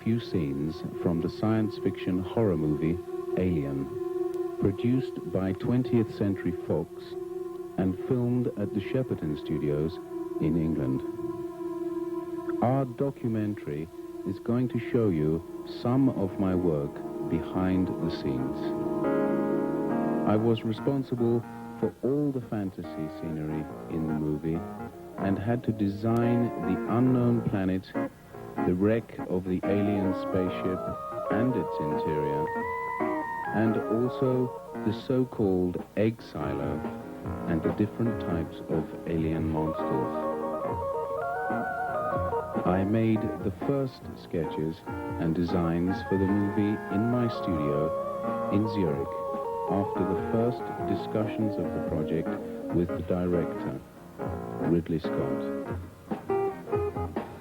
few scenes from the science fiction horror movie Alien, produced by 20th Century Fox and filmed at the Shepperton Studios in England. Our documentary is going to show you some of my work behind the scenes. I was responsible for all the fantasy scenery in the movie and had to design the unknown planet, the wreck of the alien spaceship and its interior, and also the so-called egg silo and the different types of alien monsters. I made the first sketches and designs for the movie in my studio in Zurich after the first discussions of the project with the director, Ridley Scott.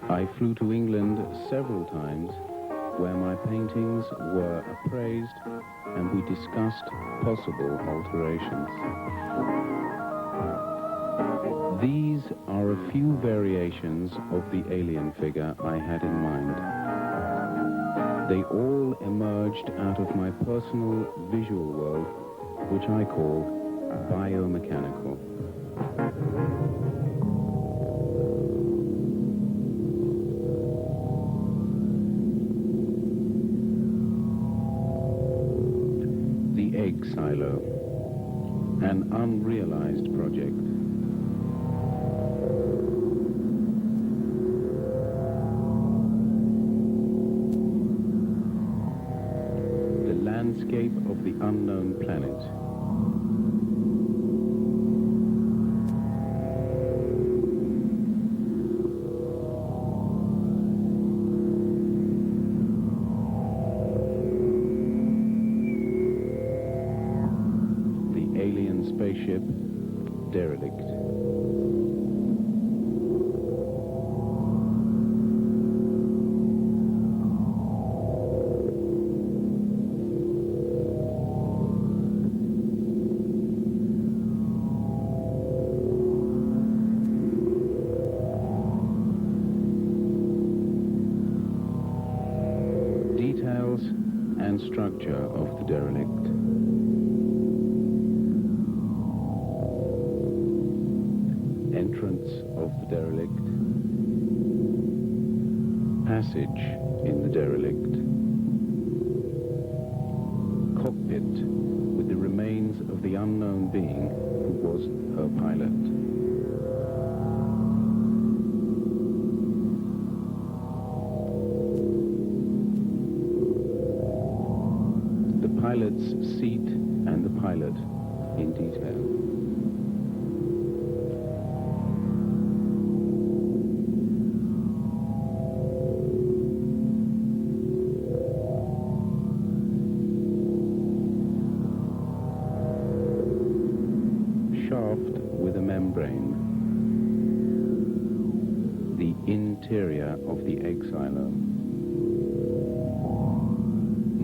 I flew to England several times where my paintings were appraised and we discussed possible alterations. These are a few variations of the alien figure I had in mind. They all emerged out of my personal visual world, which I call biomechanical. The egg silo, an unrealized project. Landscape of the unknown planet. The alien spaceship derelict. And structure of the derelict. Entrance of the derelict. Passage in the derelict. Cockpit with the remains of the unknown being who was her pilot. Pilot's seat and the pilot in detail. Shaft with a membrane. The interior of the egg silo.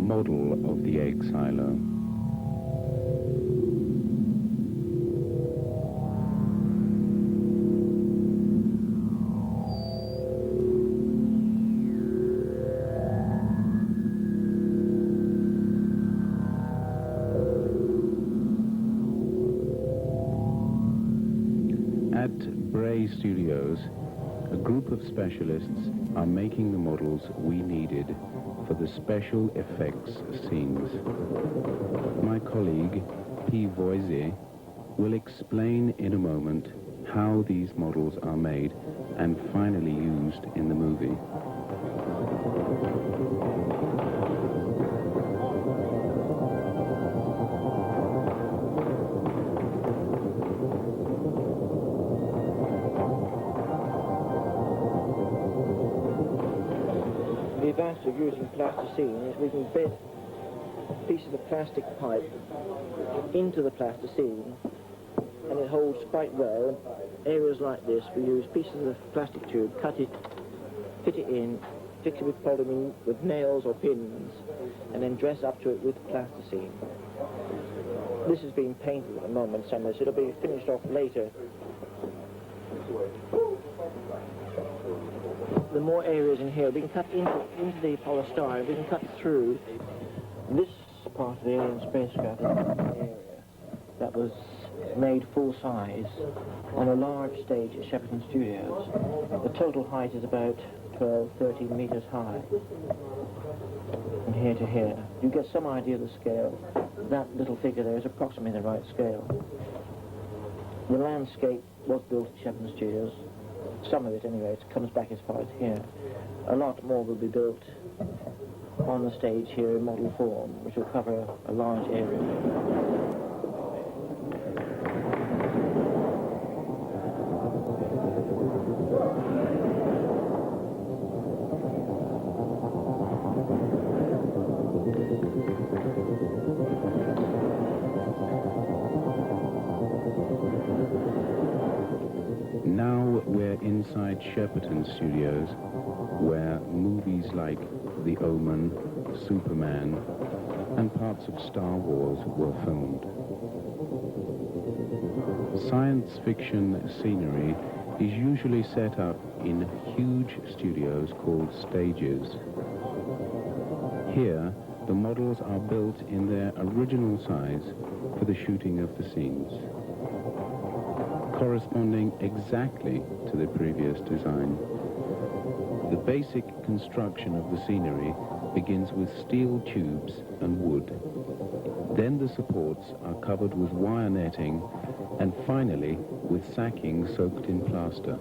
Model of the egg silo. At Bray Studios, a group of specialists are making the models we needed for the special effects scenes. My colleague, P. Voise, will explain in a moment how these models are made and finally used in the movie. The advantage of using plasticine is we can bed pieces of plastic pipe into the plasticine and it holds quite well. Areas like this, we use pieces of plastic tube, cut it, fit it in, fix it with polymer with nails or pins, and then dress up to it with plasticine. This is being painted at the moment somewhere, so it'll be finished off later. the more areas in here. We can cut into the polystyrene. We can cut through. This part of the alien spacecraft is an area that was made full size on a large stage at Shepperton Studios. The total height is about 12, 13 meters high. From here to here. You get some idea of the scale. That little figure there is approximately the right scale. The landscape was built at Shepperton Studios. Some of it, anyway, it comes back as far as here. A lot more will be built on the stage here in model form, which will cover a large area. Now we're inside Shepperton Studios, where movies like The Omen, Superman, and parts of Star Wars were filmed. Science fiction scenery is usually set up in huge studios called stages. Here, the models are built in their original size for the shooting of the scenes, corresponding exactly to the previous design. The basic construction of the scenery begins with steel tubes and wood. Then the supports are covered with wire netting, and finally with sacking soaked in plaster.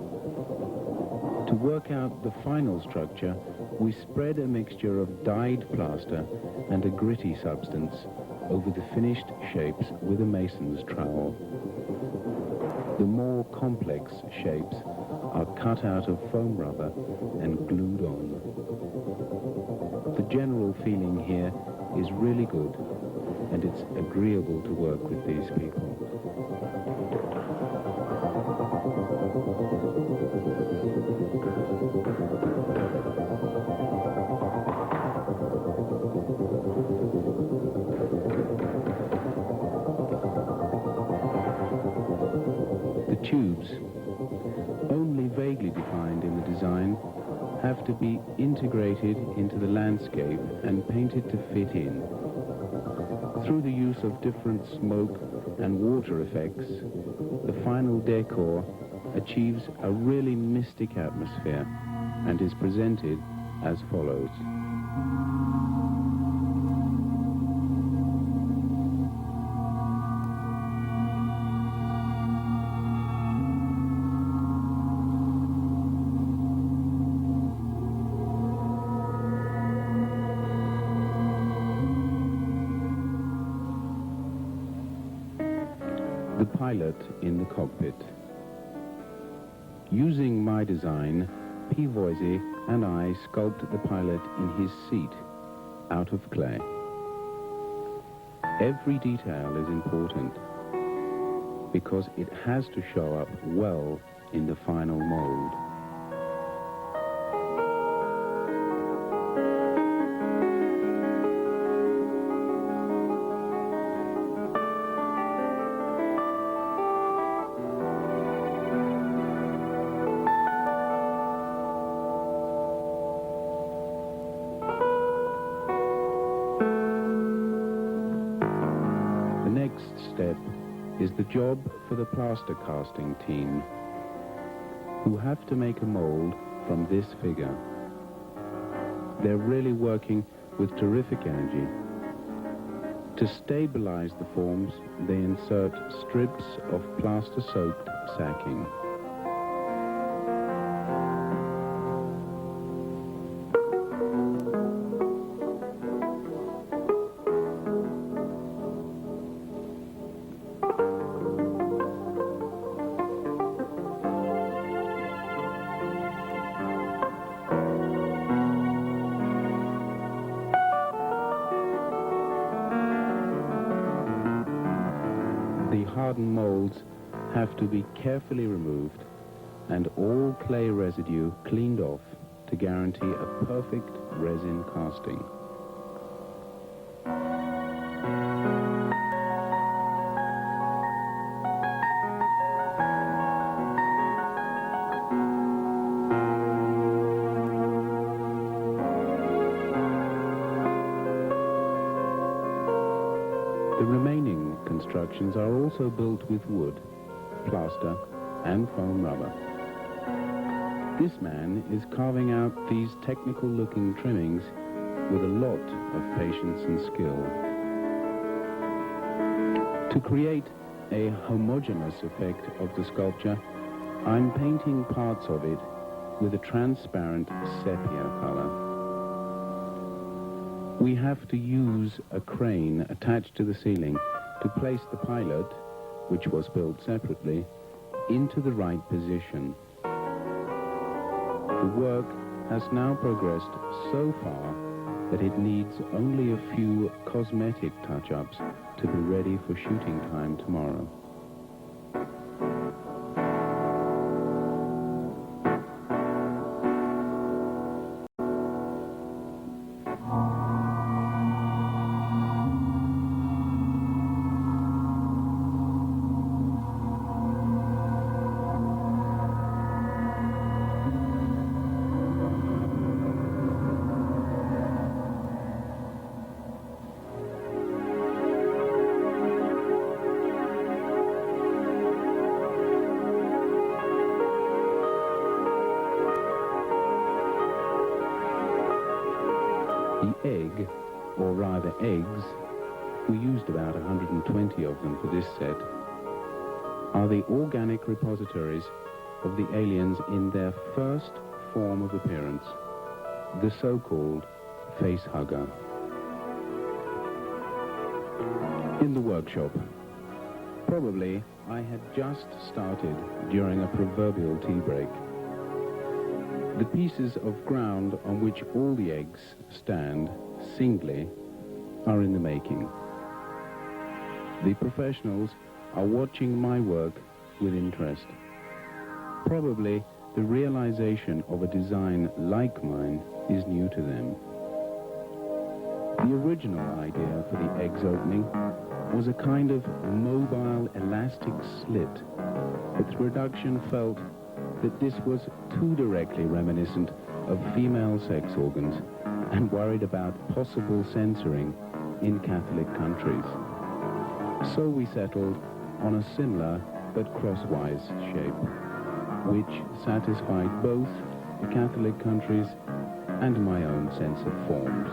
To work out the final structure, we spread a mixture of dyed plaster and a gritty substance over the finished shapes with a mason's trowel. The more complex shapes are cut out of foam rubber and glued on. The general feeling here is really good, and it's agreeable to work with these people. The tubes, only vaguely defined in the design, have to be integrated into the landscape and painted to fit in. Through the use of different smoke and water effects, the final decor achieves a really mystic atmosphere and is presented as follows. The pilot in the cockpit. Using my design, P. Voisey and I sculpt the pilot in his seat out of clay. Every detail is important because it has to show up well in the final mold. Step is the job for the plaster casting team, who have to make a mold from this figure. They're really working with terrific energy. To stabilize the forms, they insert strips of plaster-soaked sacking. The hardened molds have to be carefully removed and all clay residue cleaned off to guarantee a perfect resin casting. productions are also built with wood, plaster, and foam rubber. This man is carving out these technical-looking trimmings with a lot of patience and skill. To create a homogeneous effect of the sculpture, I'm painting parts of it with a transparent sepia color. We have to use a crane attached to the ceiling to place the pilot, which was built separately, into the right position. The work has now progressed so far that it needs only a few cosmetic touch-ups to be ready for shooting time tomorrow. The egg, or rather eggs, we used about 120 of them for this set, are the organic repositories of the aliens in their first form of appearance, the so-called Facehugger. In the workshop, probably I had just started during a proverbial tea break. The pieces of ground on which all the eggs stand singly are in the making. The professionals are watching my work with interest. Probably the realization of a design like mine is new to them. The original idea for the egg's opening was a kind of mobile elastic slit, but production felt that this was too directly reminiscent of female sex organs and worried about possible censoring in Catholic countries. So we settled on a similar but crosswise shape, which satisfied both the Catholic countries and my own sense of forms.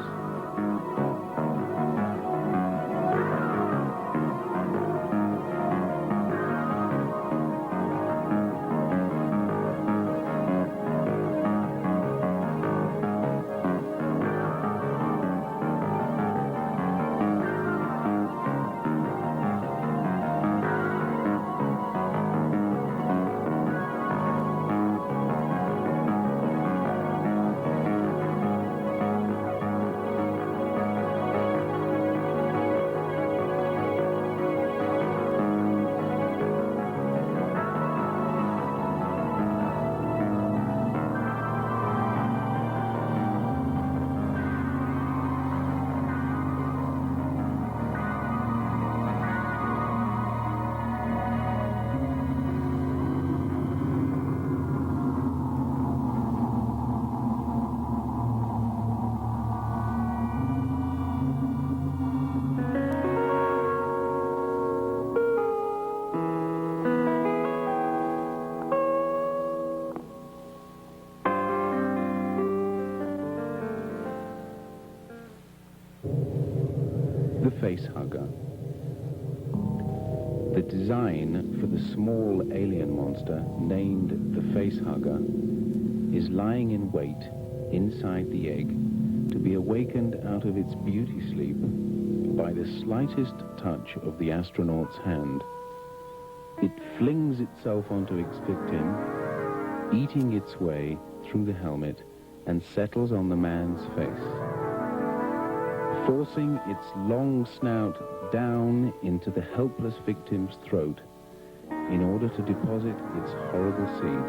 The Facehugger. The design for the small alien monster named the Facehugger is lying in wait inside the egg to be awakened out of its beauty sleep by the slightest touch of the astronaut's hand. It flings itself onto its victim, eating its way through the helmet, and settles on the man's face, forcing its long snout down into the helpless victim's throat in order to deposit its horrible seed.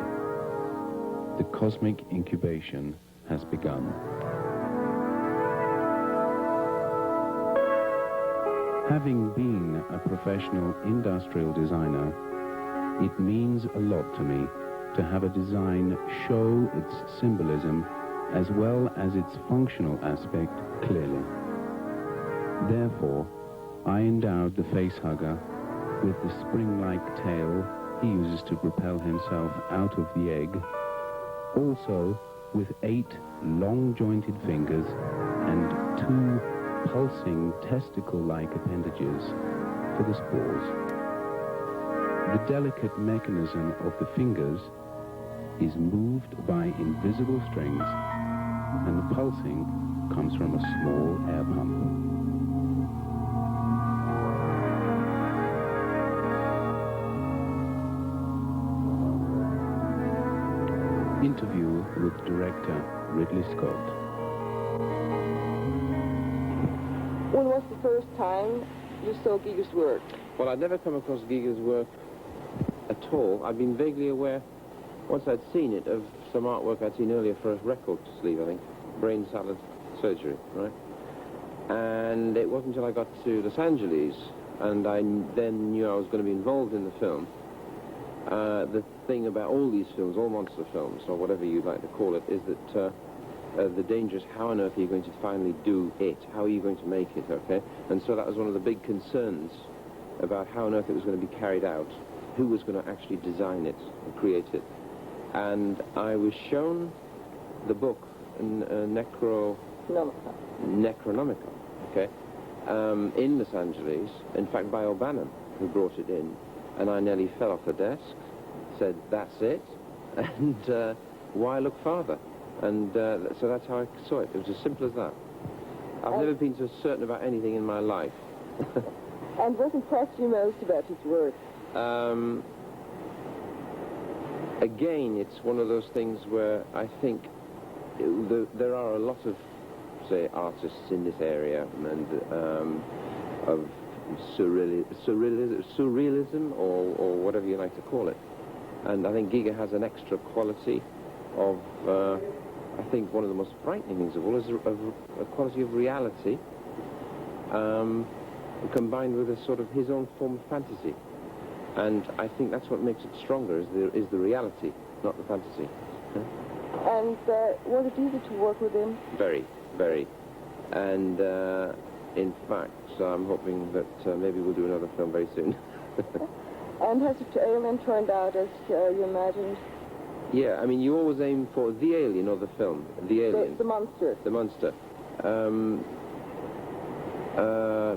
The cosmic incubation has begun. Having been a professional industrial designer, it means a lot to me to have a design show its symbolism as well as its functional aspect clearly. Therefore, I endowed the Facehugger with the spring-like tail he uses to propel himself out of the egg, also with 8 long-jointed fingers and 2 pulsing testicle-like appendages for the spores. The delicate mechanism of the fingers is moved by invisible strings, and the pulsing comes from a small air pump. Interview with director Ridley Scott. When was the first time you saw Giger's work? Well, I'd never come across Giger's work at all. I'd been vaguely aware, once I'd seen it, of some artwork I'd seen earlier for a record sleeve, I think, Brain Salad Surgery, right? And it wasn't until I got to Los Angeles, and I then knew I was going to be involved in the film. The thing about all these films, all monster films, or whatever you'd like to call it, is that the danger is how on earth are you going to finally do it? How are you going to make it, okay? And so that was one of the big concerns about how on earth it was going to be carried out, who was going to actually design it and create it. And I was shown the book, Necronomicon, okay, in Los Angeles, in fact by O'Bannon, who brought it in, and I nearly fell off the desk, said, that's it, and why look farther? And so that's how I saw it. It was as simple as that. I've never been so certain about anything in my life. And what impressed you most about his work? Again, it's one of those things where I think there are a lot of, say, artists in this area and of surrealism or whatever you like to call it. And I think Giger has an extra quality of, I think one of the most frightening things of all is a quality of reality combined with a sort of his own form of fantasy. And I think that's what makes it stronger, is the reality, not the fantasy. And was it easy to work with him? Very, very. And in fact, I'm hoping that maybe we'll do another film very soon. And has the alien turned out as you imagined? Yeah, I mean, you always aim for the alien or the film. The alien. The monster. The monster.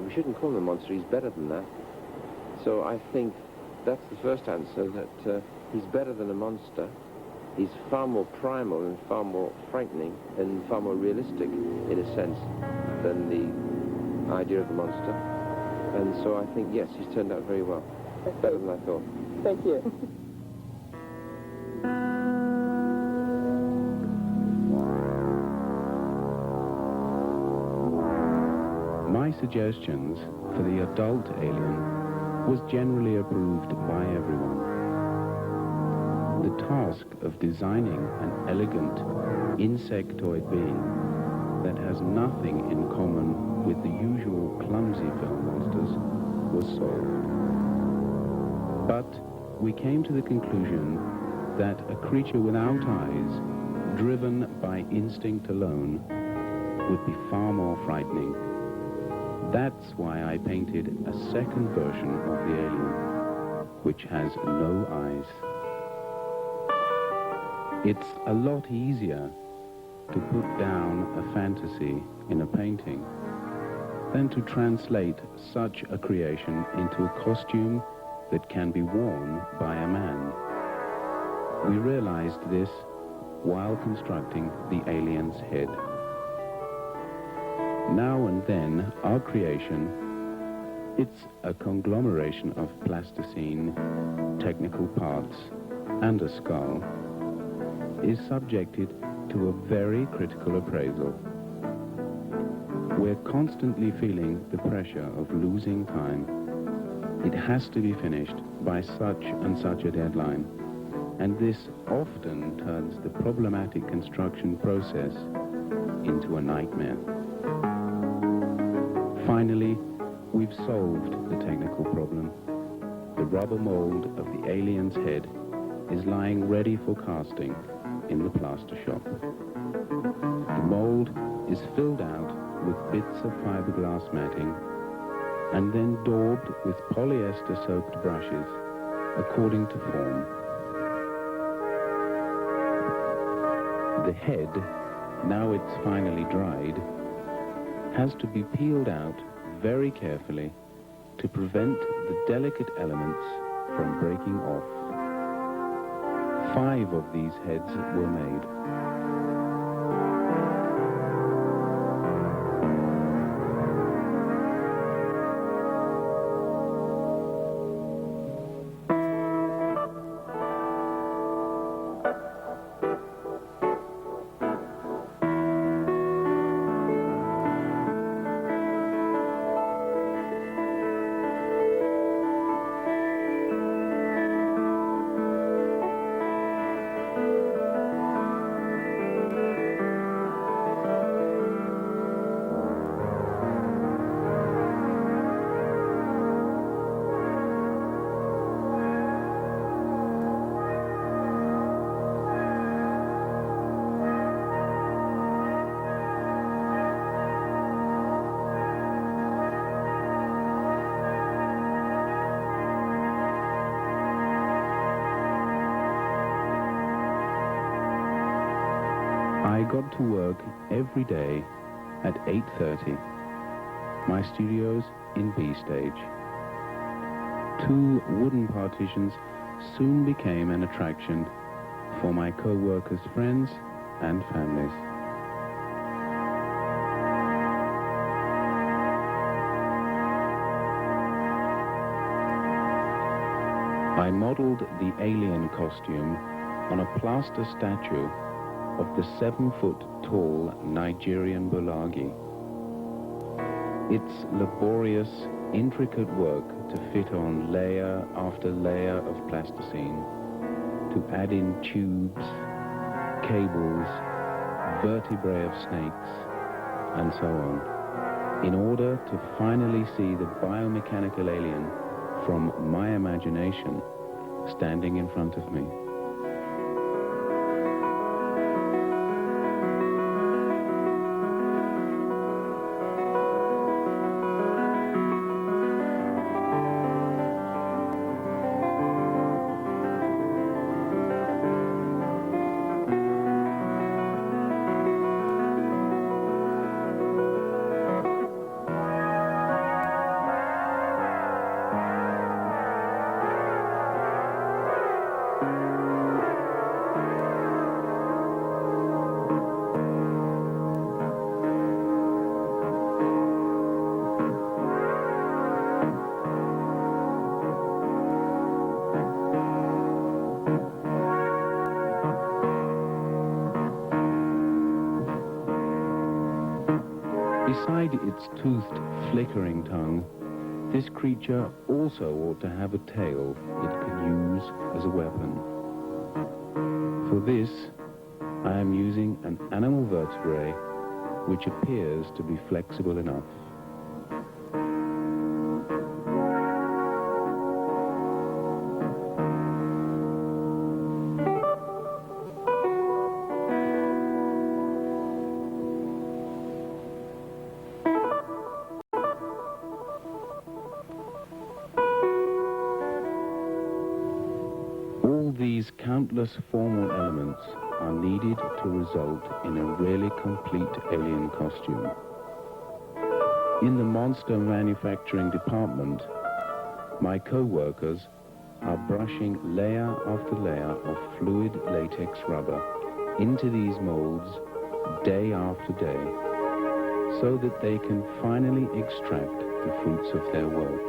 We shouldn't call him a monster, he's better than that. So I think that's the first answer, that he's better than a monster. He's far more primal and far more frightening and far more realistic, in a sense, than the idea of the monster. And so I think, yes, he's turned out very well. Better than I thought. Thank you. My suggestions for the adult alien was generally approved by everyone. The task of designing an elegant insectoid being that has nothing in common with the usual clumsy film monsters was solved. But we came to the conclusion that a creature without eyes, driven by instinct alone, would be far more frightening. That's why I painted a second version of the alien, which has no eyes. It's a lot easier to put down a fantasy in a painting than to translate such a creation into a costume that can be worn by a man. We realized this while constructing the alien's head. Now and then, our creation, it's a conglomeration of plasticine, technical parts, and a skull, is subjected to a very critical appraisal. We're constantly feeling the pressure of losing time. It has to be finished by such and such a deadline, and this often turns the problematic construction process into a nightmare. Finally, we've solved the technical problem. The rubber mold of the alien's head is lying ready for casting in the plaster shop. The mold is filled out with bits of fiberglass matting, and then daubed with polyester-soaked brushes according to form. The head, now it's finally dried, has to be peeled out very carefully to prevent the delicate elements from breaking off. 5 of these heads were made. I got to work every day at 8:30. My studio's in B stage. 2 wooden partitions soon became an attraction for my co-workers' friends and families. I modeled the alien costume on a plaster statue of the 7-foot-tall Nigerian bulagi. It's laborious, intricate work to fit on layer after layer of plasticine, to add in tubes, cables, vertebrae of snakes, and so on, in order to finally see the biomechanical alien from my imagination standing in front of me. Beside its toothed, flickering tongue, this creature also ought to have a tail it could use as a weapon. For this, I am using an animal vertebrae which appears to be flexible enough. These countless formal elements are needed to result in a really complete alien costume. In the monster manufacturing department, my co-workers are brushing layer after layer of fluid latex rubber into these molds day after day, so that they can finally extract the fruits of their work.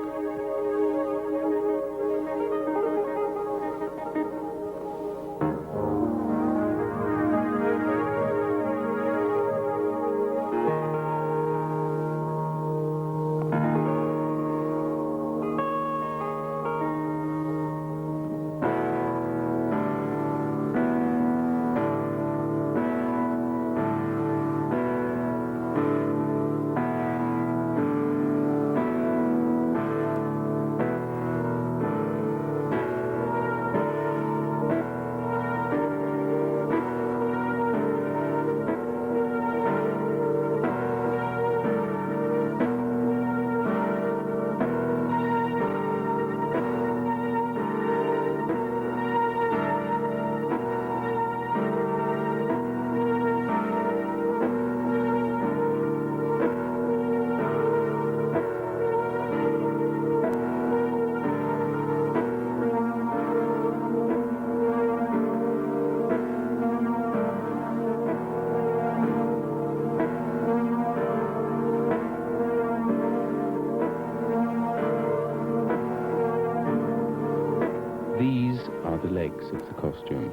the legs of the costume.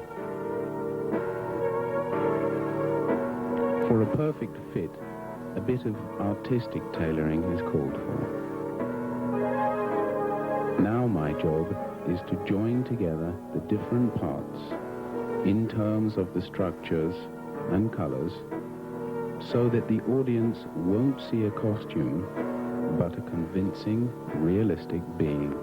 For a perfect fit, a bit of artistic tailoring is called for. Now my job is to join together the different parts in terms of the structures and colors so that the audience won't see a costume but a convincing, realistic being.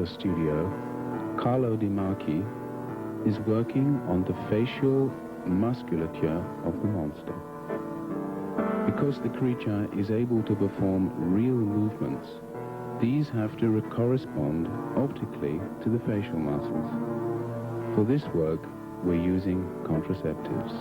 Studio, Carlo Di Marchi is working on the facial musculature of the monster. Because the creature is able to perform real movements, these have to correspond optically to the facial muscles. For this work, we're using contraceptives.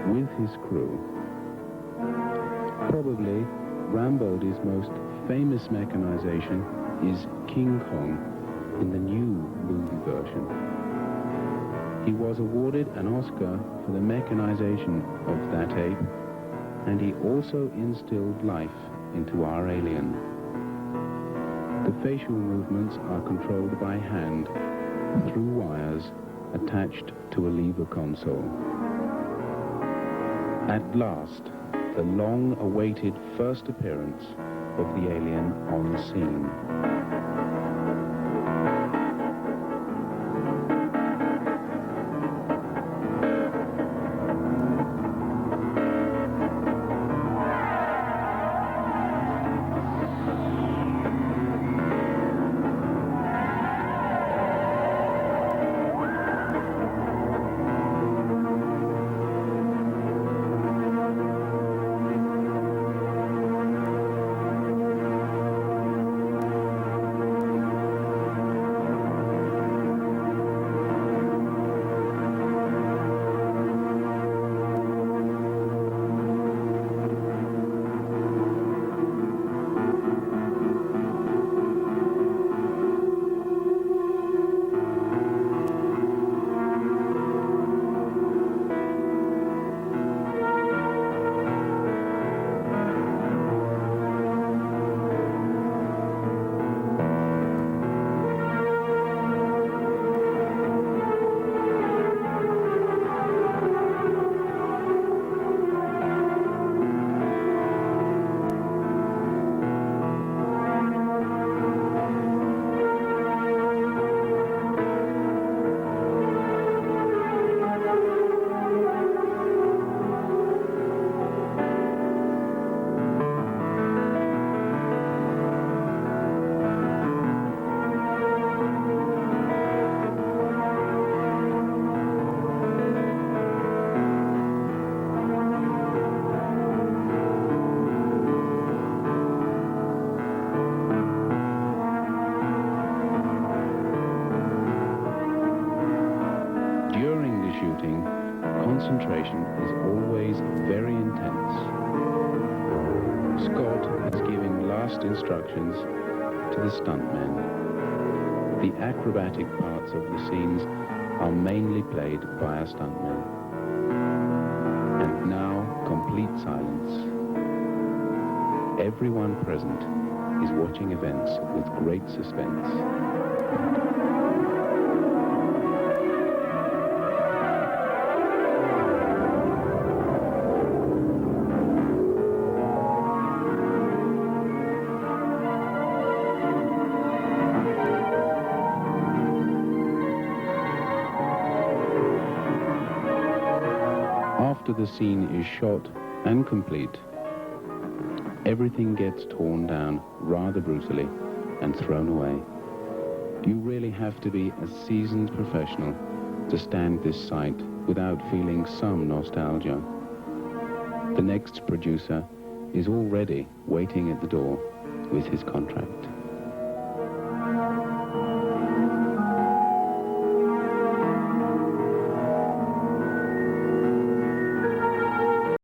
With his crew. Probably Rambaldi's most famous mechanization is King Kong in the new movie version. He was awarded an Oscar for the mechanization of that ape, and he also instilled life into our alien. The facial movements are controlled by hand through wires attached to a lever console. At last, the long-awaited first appearance of the alien on the scene. Concentration is always very intense. Scott is giving last instructions to the stuntmen. The acrobatic parts of the scenes are mainly played by our stuntmen. And now, complete silence. Everyone present is watching events with great suspense. After the scene is shot and complete, everything gets torn down rather brutally and thrown away. You really have to be a seasoned professional to stand this sight without feeling some nostalgia. The next producer is already waiting at the door with his contract.